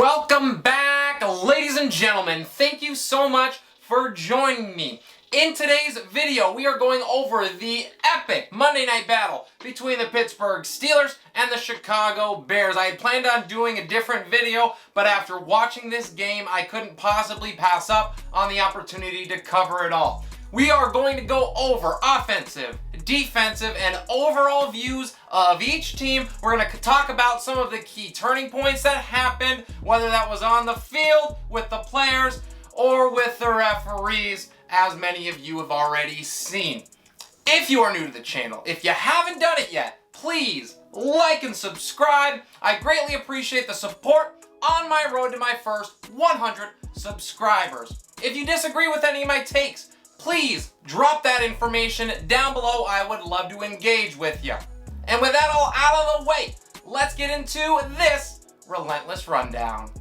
Welcome back, ladies and gentlemen. Thank you so much for joining me. In today's video, we are going over the epic Monday night battle between the Pittsburgh Steelers and the Chicago Bears. I had planned on doing a different video, but after watching this game, I couldn't possibly pass up on the opportunity to cover it all. We are going to go over offensive, defensive, and overall views of each team. We're going to talk about some of the key turning points that happened, whether that was on the field, with the players, or with the referees, as many of you have already seen. If you are new to the channel, if you haven't done it yet, please like and subscribe. I greatly appreciate the support on my road to my first 100 subscribers. If you disagree with any of my takes, please drop that information down below. I would love to engage with you. And with that all out of the way, let's get into this Relentless Rundown.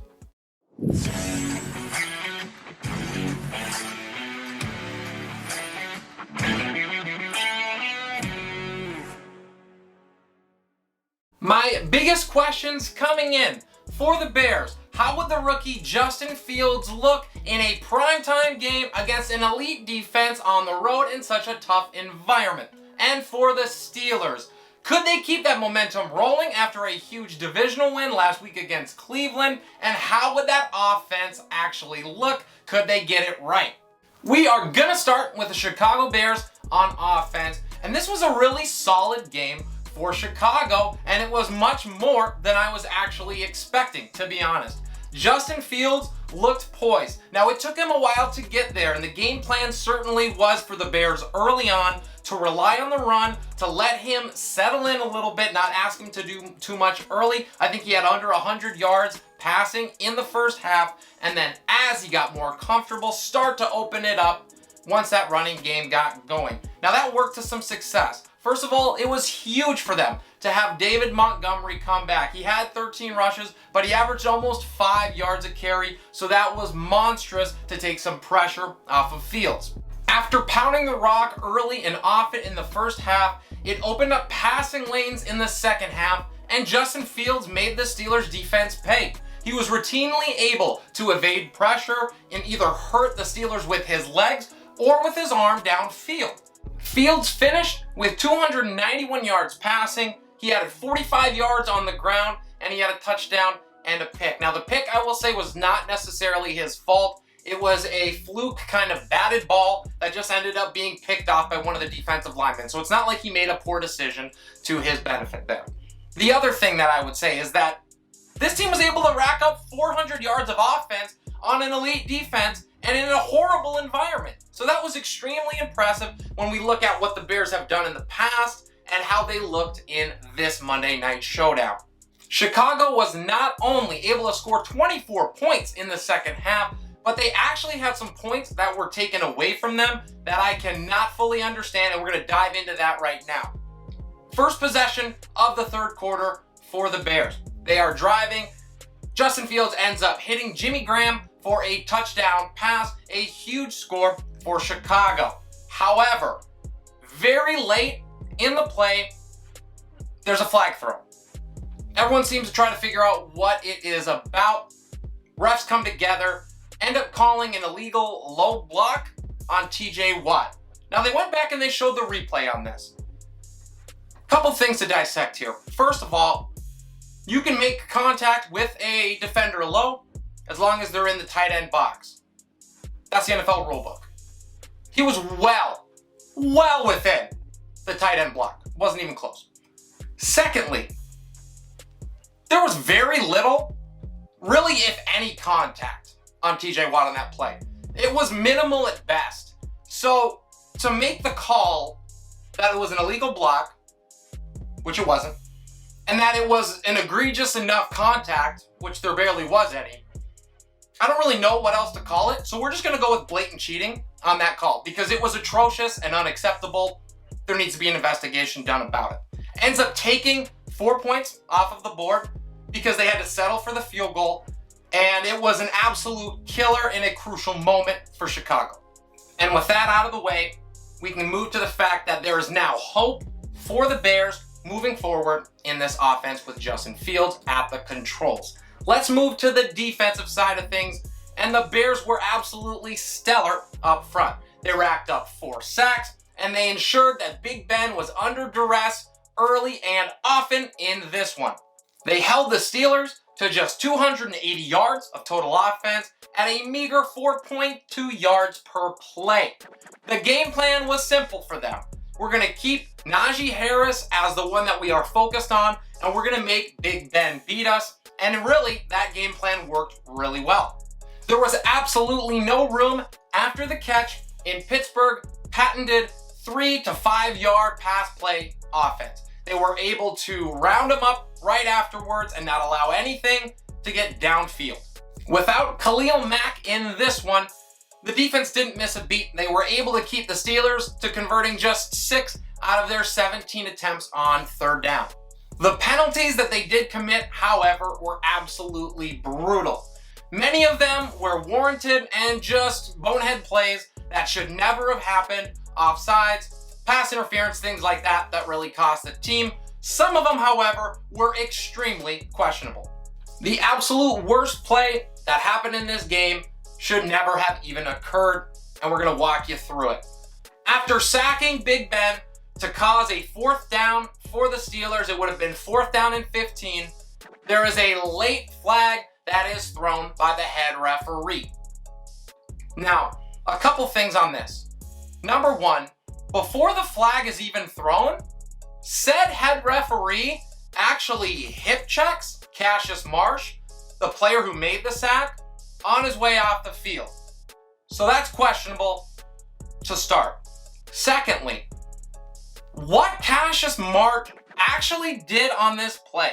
My biggest questions coming in for the Bears: how would the rookie Justin Fields look in a primetime game against an elite defense on the road in such a tough environment? And for the Steelers, could they keep that momentum rolling after a huge divisional win last week against Cleveland? And how would that offense actually look? Could they get it right? We are gonna start with the Chicago Bears on offense, and this was a really solid game for Chicago, and it was much more than I was actually expecting, to be honest. Justin Fields looked poised. Now, it took him a while to get there, and the game plan certainly was for the Bears early on to rely on the run, to let him settle in a little bit, not ask him to do too much early. I think he had under 100 yards passing in the first half, and then as he got more comfortable, start to open it up once that running game got going. Now, that worked to some success. First of all, it was huge for them to have David Montgomery come back. He had 13 rushes, but he averaged almost 5 yards a carry, so that was monstrous to take some pressure off of Fields. After pounding the rock early and often in the first half, it opened up passing lanes in the second half, and Justin Fields made the Steelers' defense pay. He was routinely able to evade pressure and either hurt the Steelers with his legs or with his arm downfield. Fields finished with 291 yards passing. He added 45 yards on the ground, and he had a touchdown and a pick. Now, the pick, I will say, was not necessarily his fault. It was a fluke kind of batted ball that just ended up being picked off by one of the defensive linemen. So it's not like he made a poor decision to his benefit there. The other thing that I would say is that this team was able to rack up 400 yards of offense on an elite defense and in a horrible environment. So that was extremely impressive when we look at what the Bears have done in the past and how they looked in this Monday night showdown. Chicago was not only able to score 24 points in the second half, but they actually had some points that were taken away from them that I cannot fully understand, and we're gonna dive into that right now. First possession of the third quarter for the Bears. They are driving. Justin Fields ends up hitting Jimmy Graham for a touchdown pass, a huge score for Chicago. However, very late in the play, there's a flag throw. Everyone seems to try to figure out what it is about. Refs come together, end up calling an illegal low block on TJ Watt. Now, they went back and they showed the replay on this. Couple things to dissect here. First of all, you can make contact with a defender low as long as they're in the tight end box. That's the NFL rulebook. He was well within the tight end block. Wasn't even close. Secondly, there was very little, really if any, contact on TJ Watt on that play. It was minimal at best. So to make the call that it was an illegal block, which it wasn't, and that it was an egregious enough contact, which there barely was any, I don't really know what else to call it, so we're just going to go with blatant cheating on that call because it was atrocious and unacceptable. There needs to be an investigation done about it. Ends up taking 4 points off of the board because they had to settle for the field goal, and it was an absolute killer in a crucial moment for Chicago. And with that out of the way, we can move to the fact that there is now hope for the Bears moving forward in this offense with Justin Fields at the controls. Let's move to the defensive side of things, and the Bears were absolutely stellar up front. They racked up 4 sacks, and they ensured that Big Ben was under duress early and often in this one. They held the Steelers to just 280 yards of total offense at a meager 4.2 yards per play. The game plan was simple for them. We're going to keep Najee Harris as the one that we are focused on, and we're going to make Big Ben beat us. And really, that game plan worked really well. There was absolutely no room after the catch in Pittsburgh patented 3 to 5 yard pass play offense. They were able to round them up right afterwards and not allow anything to get downfield. Without Khalil Mack in this one, the defense didn't miss a beat. They were able to keep the Steelers to converting just 6 out of their 17 attempts on third down. The penalties that they did commit, however, were absolutely brutal. Many of them were warranted and just bonehead plays that should never have happened, offsides, pass interference, things like that really cost the team. Some of them, however, were extremely questionable. The absolute worst play that happened in this game should never have even occurred, and we're going to walk you through it. After sacking Big Ben to cause a 4th down for the Steelers, it would have been 4th down and 15. There is a late flag that is thrown by the head referee. Now, a couple things on this. Number one, before the flag is even thrown, said head referee actually hip checks Cassius Marsh, the player who made the sack, on his way off the field. So that's questionable to start. Secondly, what Cassius Marsh actually did on this play,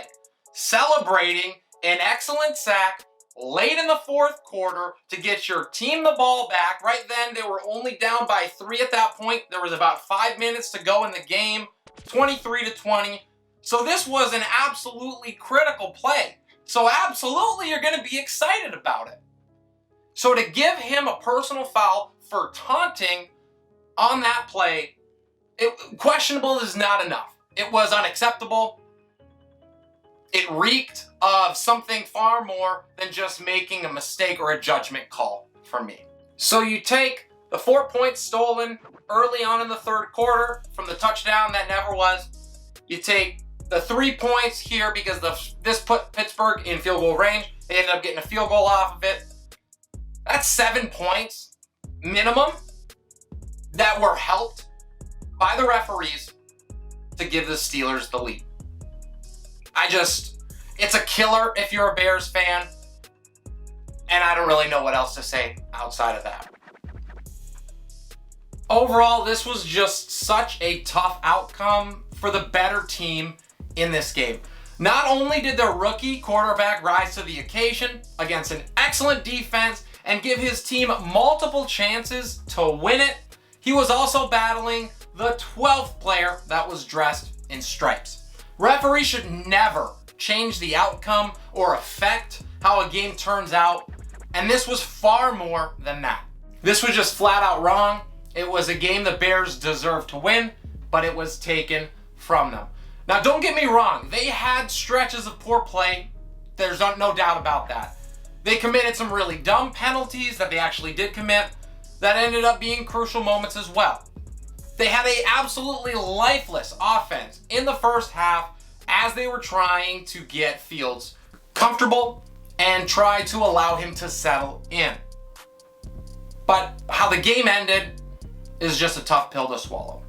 celebrating an excellent sack late in the 4th quarter to get your team the ball back. Right then, they were only down by 3 at that point. There was about 5 minutes to go in the game, 23-20. So this was an absolutely critical play. So absolutely, you're going to be excited about it. So to give him a personal foul for taunting on that play, questionable is not enough. It was unacceptable. It reeked of something far more than just making a mistake or a judgment call for me. So you take the 4 points stolen early on in the 3rd quarter from the touchdown that never was. You take the 3 points here because this put Pittsburgh in field goal range. They ended up getting a field goal off of it. That's 7 points minimum that were helped by the referees to give the Steelers the lead. It's a killer if you're a Bears fan, and I don't really know what else to say outside of that. Overall, this was just such a tough outcome for the better team in this game. Not only did their rookie quarterback rise to the occasion against an excellent defense and give his team multiple chances to win it, he was also battling the 12th player that was dressed in stripes. Referees should never change the outcome or affect how a game turns out, and this was far more than that. This was just flat out wrong. It was a game the Bears deserved to win, but it was taken from them. Now, don't get me wrong. They had stretches of poor play. There's no doubt about that. They committed some really dumb penalties that they actually did commit that ended up being crucial moments as well. They had an absolutely lifeless offense in the first half as they were trying to get Fields comfortable and try to allow him to settle in. But how the game ended is just a tough pill to swallow.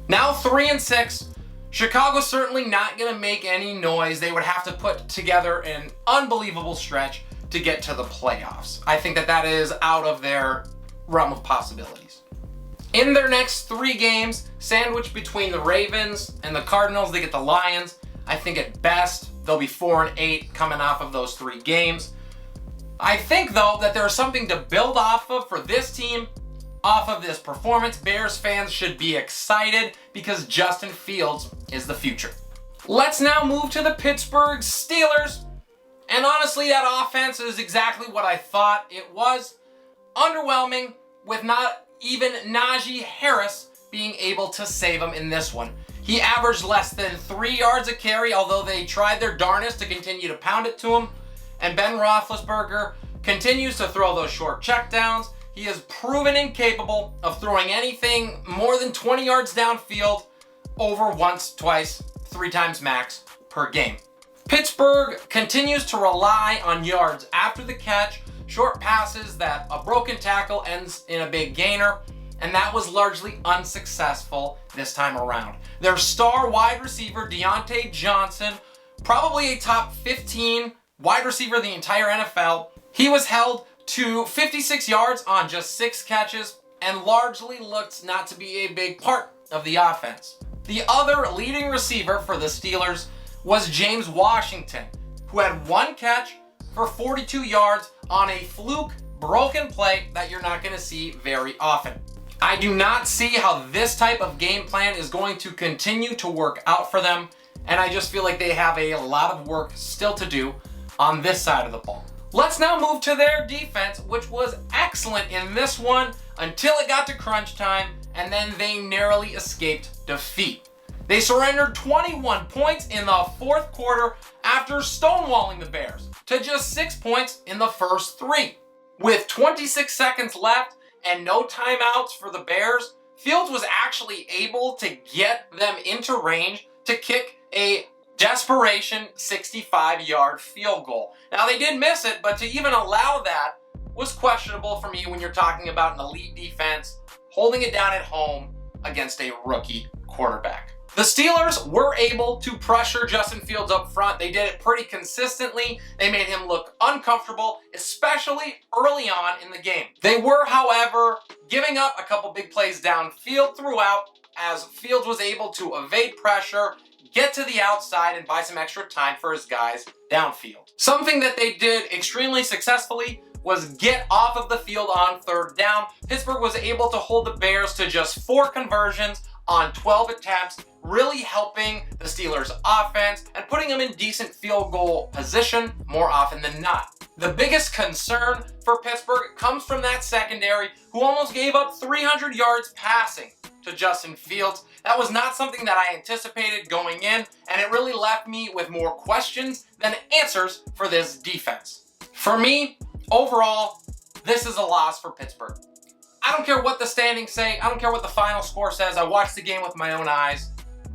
Now 3-6, Chicago's certainly not going to make any noise. They would have to put together an unbelievable stretch to get to the playoffs. I think that is out of their realm of possibilities. In their next 3 games, sandwiched between the Ravens and the Cardinals, they get the Lions. I think at best, they'll be 4-8 coming off of those 3 games. I think, though, that there's something to build off of for this team, off of this performance. Bears fans should be excited because Justin Fields is the future. Let's now move to the Pittsburgh Steelers. And honestly, that offense is exactly what I thought it was. Underwhelming, with not even Najee Harris being able to save him in this one. He averaged less than 3 yards a carry, although they tried their darnest to continue to pound it to him. and Ben Roethlisberger continues to throw those short checkdowns. He is proven incapable of throwing anything more than 20 yards downfield over once, twice, 3 times max per game. Pittsburgh continues to rely on yards after the catch, short passes that a broken tackle ends in a big gainer, and that was largely unsuccessful this time around. Their star wide receiver, Deontay Johnson, probably a top 15 wide receiver in the entire NFL, he was held to 56 yards on just 6 catches and largely looked not to be a big part of the offense. The other leading receiver for the Steelers was James Washington, who had 1 catch for 42 yards on a fluke broken play that you're not going to see very often. I do not see how this type of game plan is going to continue to work out for them, and I just feel like they have a lot of work still to do on this side of the ball. Let's now move to their defense, which was excellent in this one until it got to crunch time, and then they narrowly escaped defeat. They surrendered 21 points in the 4th quarter after stonewalling the Bears to just 6 points in the first 3. With 26 seconds left and no timeouts for the Bears, Fields was actually able to get them into range to kick a desperation 65-yard field goal. Now, they did miss it, but to even allow that was questionable for me when you're talking about an elite defense holding it down at home against a rookie quarterback. The Steelers were able to pressure Justin Fields up front. They did it pretty consistently. They made him look uncomfortable, especially early on in the game. They were, however, giving up a couple big plays downfield throughout as Fields was able to evade pressure, get to the outside, and buy some extra time for his guys downfield. Something that they did extremely successfully was get off of the field on 3rd down. Pittsburgh was able to hold the Bears to just 4 conversions on 12 attempts, really helping the Steelers' offense and putting them in decent field goal position more often than not. The biggest concern for Pittsburgh comes from that secondary, who almost gave up 300 yards passing to Justin Fields. That was not something that I anticipated going in, and it really left me with more questions than answers for this defense. For me, overall, this is a loss for Pittsburgh. I don't care what the standings say. I don't care what the final score says. I watched the game with my own eyes,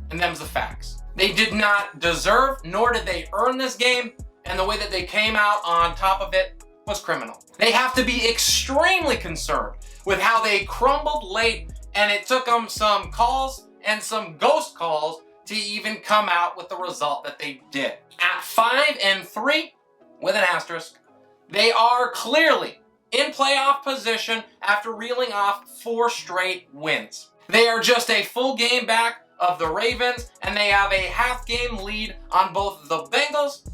and them's the facts. They did not deserve, nor did they earn this game, and the way that they came out on top of it was criminal. They have to be extremely concerned with how they crumbled late, and it took them some calls and some ghost calls to even come out with the result that they did. At 5-3, with an asterisk, they are clearly in playoff position after reeling off 4 straight wins. They are just a full game back of the Ravens, and they have a half-game lead on both the Bengals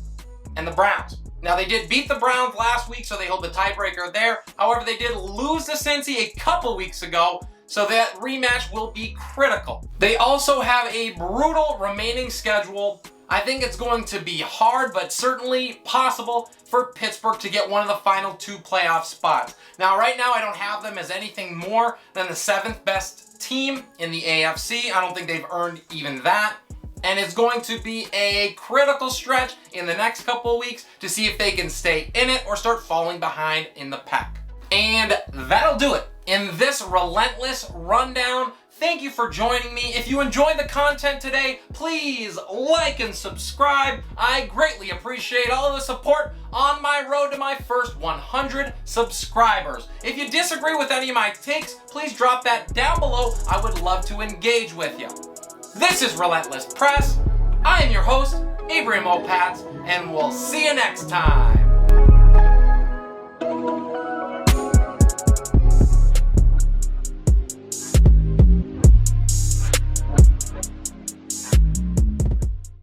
and the Browns. Now, they did beat the Browns last week, so they hold the tiebreaker there. However, they did lose to Cincy a couple weeks ago, so that rematch will be critical. They also have a brutal remaining schedule. I think it's going to be hard, but certainly possible for Pittsburgh to get one of the final 2 playoff spots. Now, right now, I don't have them as anything more than the 7th best team in the AFC. I don't think they've earned even that. And it's going to be a critical stretch in the next couple of weeks to see if they can stay in it or start falling behind in the pack. And that'll do it in this Relentless Rundown. Thank you for joining me. If you enjoyed the content today, please like and subscribe. I greatly appreciate all of the support on my road to my first 100 subscribers. If you disagree with any of my takes, please drop that down below. I would love to engage with you. This is Relentless Press. I am your host, Abraham Opatz, and we'll see you next time.